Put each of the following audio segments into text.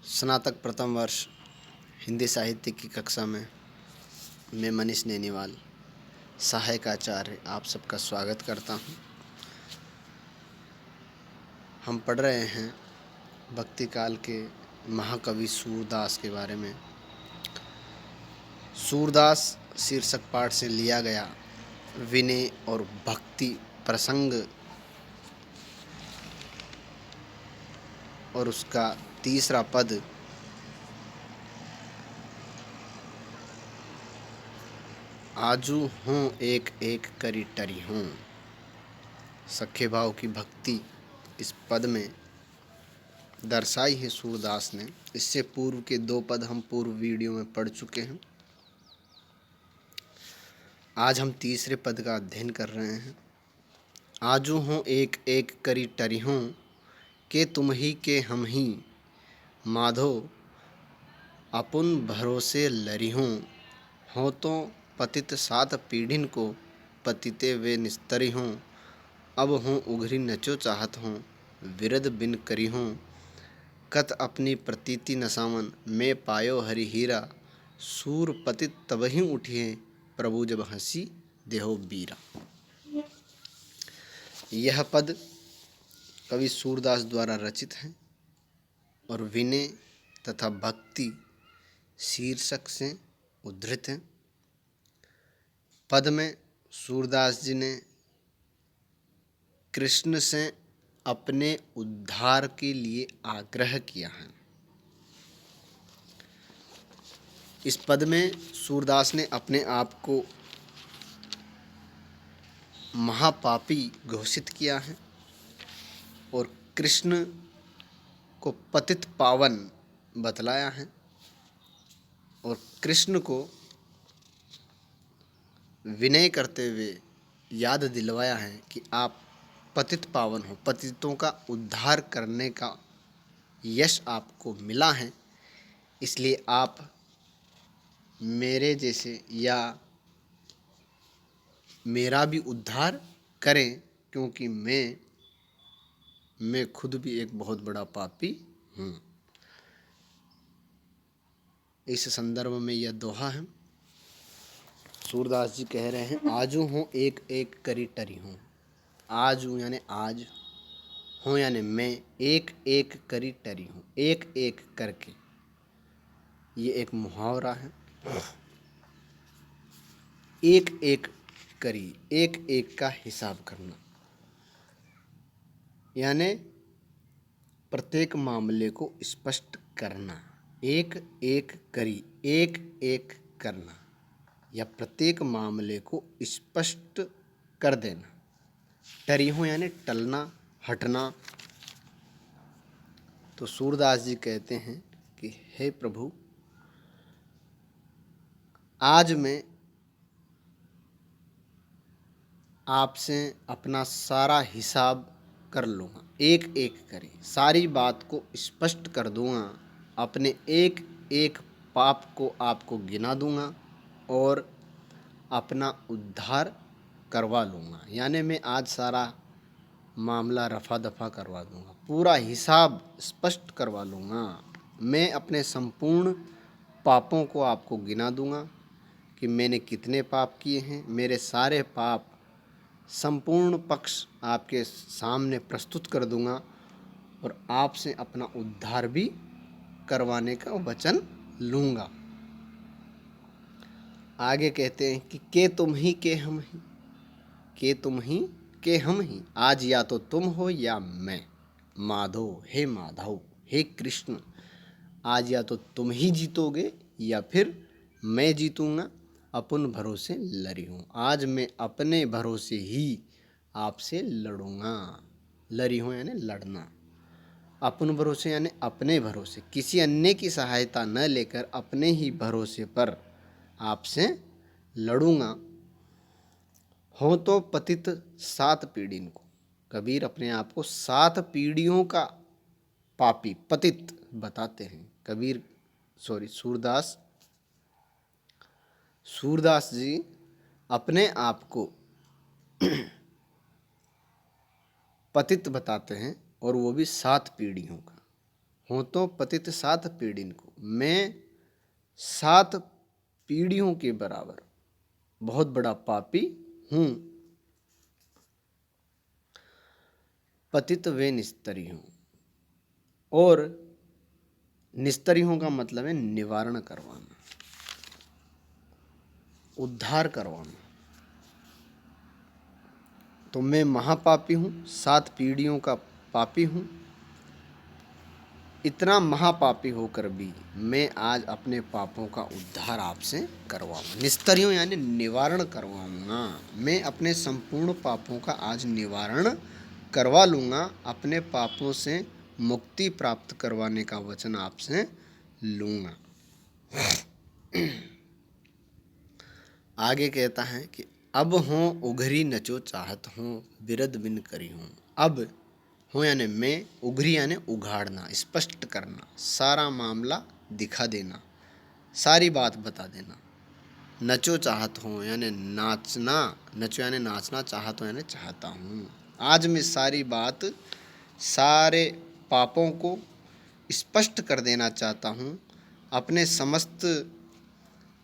स्नातक प्रथम वर्ष हिंदी साहित्य की कक्षा में मैं मनीष नैनीवाल सहायक आचार्य आप सबका स्वागत करता हूं। हम पढ़ रहे हैं भक्ति काल के महाकवि सूरदास के बारे में। सूरदास शीर्षक पाठ से लिया गया विनय और भक्ति प्रसंग और उसका तीसरा पद आजू हूँ एक एक करी टरी हूँ। सखे भाव की भक्ति इस पद में दर्शाई है सूरदास ने। इससे पूर्व के दो पद हम पूर्व वीडियो में पढ़ चुके हैं। आज हम तीसरे पद का अध्ययन कर रहे हैं। आजू हूँ एक एक करी टरी हूँ, के तुम ही के हम ही माधो अपुन भरोसे लरी हूँ। हो तो पतित सात पीढ़िन को पतिते वे निस्तरी हूँ। अब हूँ उघरी नचो चाहत हूँ, विरद बिन करी हूँ। कत अपनी प्रतीति नसावन, मैं पायो हरि हीरा। सूर पतित तबहि उठिए, प्रभु जब हंसी देहो बीरा। यह पद कवि सूरदास द्वारा रचित है और विनय तथा भक्ति शीर्षक से उद्धृत है। पद में सूरदास जी ने कृष्ण से अपने उद्धार के लिए आग्रह किया है। इस पद में सूरदास ने अपने आप को महापापी घोषित किया है और कृष्ण को पतित पावन बतलाया है और कृष्ण को विनय करते हुए याद दिलवाया है कि आप पतित पावन हो, पतितों का उद्धार करने का यश आपको मिला है, इसलिए आप मेरे जैसे या मेरा भी उद्धार करें, क्योंकि मैं खुद भी एक बहुत बड़ा पापी हूँ। इस संदर्भ में यह दोहा है। सूरदास जी कह रहे हैं आजू हूँ एक एक करी टरी हूँ। आजू यानी आज, हूँ यानी मैं, एक एक करी टरी हूँ, एक एक करके। ये एक मुहावरा है। एक एक करी, एक एक का हिसाब करना, यानी प्रत्येक मामले को स्पष्ट करना। एक एक करी, एक एक करना या प्रत्येक मामले को स्पष्ट कर देना। टरी हूँ यानी टलना, हटना। तो सूरदास जी कहते हैं कि हे प्रभु, आज मैं आपसे अपना सारा हिसाब कर लूँगा, एक एक करी सारी बात को स्पष्ट कर दूँगा, अपने एक एक पाप को आपको गिना दूँगा और अपना उद्धार करवा लूँगा। यानी मैं आज सारा मामला रफा दफा करवा दूँगा, पूरा हिसाब स्पष्ट करवा लूँगा। मैं अपने संपूर्ण पापों को आपको गिना दूँगा कि मैंने कितने पाप किए हैं। मेरे सारे पाप संपूर्ण पक्ष आपके सामने प्रस्तुत कर दूँगा और आपसे अपना उद्धार भी करवाने का वचन लूँगा। आगे कहते हैं कि के तुम ही के हम ही, के तुम ही के हम ही। आज या तो तुम हो या मैं, माधव हे माधव हे कृष्ण। आज या तो तुम ही जीतोगे या फिर मैं जीतूँगा। अपन भरोसे लड़ी हूँ, आज मैं अपने भरोसे ही आपसे लड़ूँगा। लड़ी हूँ यानी लड़ना। अपन भरोसे यानी अपने भरोसे, किसी अन्य की सहायता न लेकर अपने ही भरोसे पर आपसे लड़ूँगा। हो तो पतित सात पीढ़िन को। कबीर अपने आप को सात पीढ़ियों का पापी, पतित बताते हैं। सूरदास जी अपने आप को पतित बताते हैं और वो भी सात पीढ़ियों का। हो तो पतित 7 पीढ़िन को, मैं 7 पीढ़ियों के बराबर बहुत बड़ा पापी हूँ। पतित वे निस्तरी हूँ, और निस्तरी हूँ का मतलब है निवारण करवाना, उद्धार करवाना। तो मैं महापापी हूँ, 7 पीढ़ियों का पापी हूँ। इतना महापापी होकर भी मैं आज अपने पापों का उद्धार आपसे करवाऊंगा। निस्तरियों यानी निवारण करवाऊंगा। मैं अपने संपूर्ण पापों का आज निवारण करवा लूँगा, अपने पापों से मुक्ति प्राप्त करवाने का वचन आपसे लूँगा। आगे कहता है कि अब हों उघरी नचो चाहत हूँ, बिरद बिन करी हूँ। अब हो यानी मैं, उघरी यानी उघाड़ना, स्पष्ट करना, सारा मामला दिखा देना, सारी बात बता देना। नचो चाहत हूँ यानी नाचना, नचो यानी नाचना, चाहत हूँ यानी चाहता हूँ। आज मैं सारी बात, सारे पापों को स्पष्ट कर देना चाहता हूँ। अपने समस्त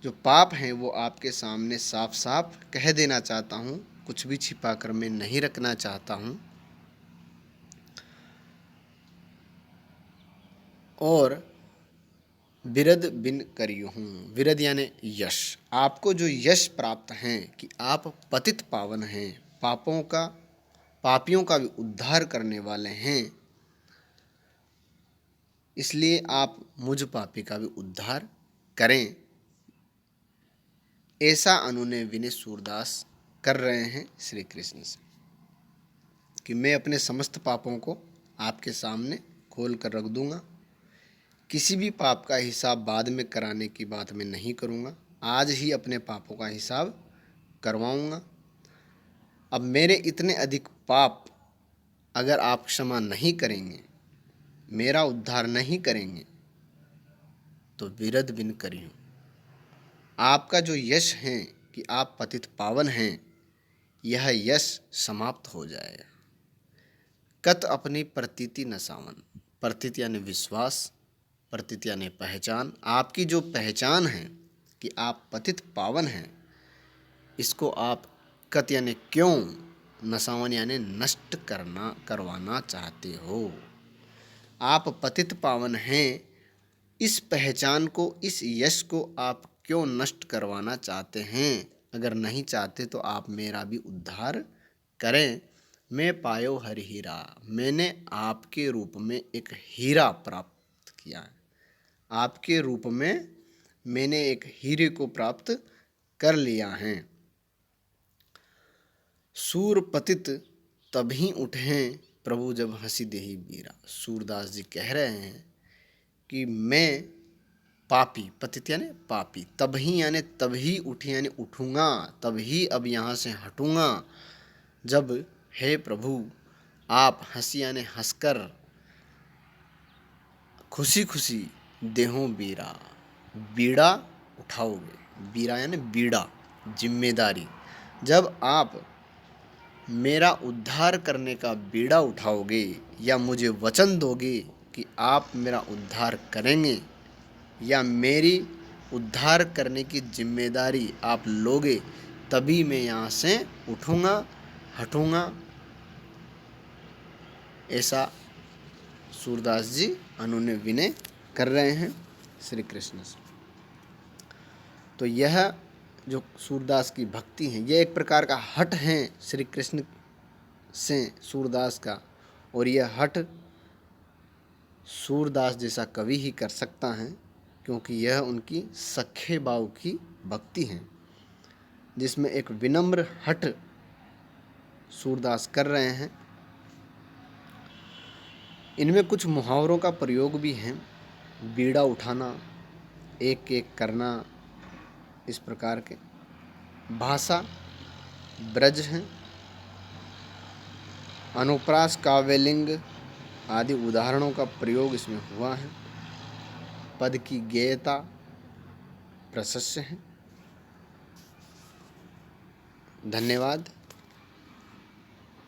जो पाप हैं वो आपके सामने साफ साफ कह देना चाहता हूँ। कुछ भी छिपा कर मैं नहीं रखना चाहता हूँ। और बिरद बिन करियो हूँ, बिरद यानी यश। आपको जो यश प्राप्त हैं कि आप पतित पावन हैं, पापियों का भी उद्धार करने वाले हैं, इसलिए आप मुझ पापी का भी उद्धार करें। ऐसा अनुनय विनय सूरदास कर रहे हैं श्री कृष्ण से कि मैं अपने समस्त पापों को आपके सामने खोल कर रख दूंगा। किसी भी पाप का हिसाब बाद में कराने की बात मैं नहीं करूंगा, आज ही अपने पापों का हिसाब करवाऊंगा। अब मेरे इतने अधिक पाप अगर आप क्षमा नहीं करेंगे, मेरा उद्धार नहीं करेंगे, तो बिरद बिन करियो, आपका जो यश है कि आप पतित पावन हैं, यह यश समाप्त हो जाएगा। कत अपनी प्रतीति न सावन, प्रतीति यानी विश्वास, प्रतीति यानी पहचान। आपकी जो पहचान है कि आप पतित पावन हैं, इसको आप कत यानी क्यों, नसावन यानी नष्ट करवाना चाहते हो। आप पतित पावन हैं, इस पहचान को, इस यश को आप क्यों नष्ट करवाना चाहते हैं? अगर नहीं चाहते तो आप मेरा भी उद्धार करें। मैं पायो हर हीरा, मैंने आपके रूप में एक हीरा प्राप्त किया है। आपके रूप में मैंने एक हीरे को प्राप्त कर लिया है। सूर पतित तभी उठें प्रभु जब हंसी देही बीरा। सूरदास जी कह रहे हैं कि मैं पापी, पतित यानी पापी, तभी यानी तभी उठी यानी उठूँगा, तभी अब यहाँ से हटूँगा जब हे प्रभु आप हंसी यानी हंसकर खुशी खुशी देहों बीरा, बीड़ा उठाओगे। बीरा यानी बीड़ा, जिम्मेदारी। जब आप मेरा उद्धार करने का बीड़ा उठाओगे या मुझे वचन दोगे कि आप मेरा उद्धार करेंगे या मेरी उद्धार करने की जिम्मेदारी आप लोगे, तभी मैं यहाँ से उठूँगा, हटूँगा। ऐसा सूरदास जी अनुनय विनय कर रहे हैं श्री कृष्ण से। तो यह जो सूरदास की भक्ति है, यह एक प्रकार का हट है श्री कृष्ण से सूरदास का, और यह हट सूरदास जैसा कवि ही कर सकता है, क्योंकि यह उनकी सखे बाऊ की भक्ति है, जिसमें एक विनम्र हट सूरदास कर रहे हैं। इनमें कुछ मुहावरों का प्रयोग भी है, बीड़ा उठाना, एक एक करना, इस प्रकार के। भाषा ब्रज हैं, अनुप्रास, काव्यलिंग आदि उदाहरणों का प्रयोग इसमें हुआ है। पद की गेयता प्रशस्य है। धन्यवाद।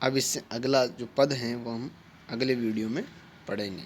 अब इससे अगला जो पद हैं वो हम अगले वीडियो में पढ़ेंगे।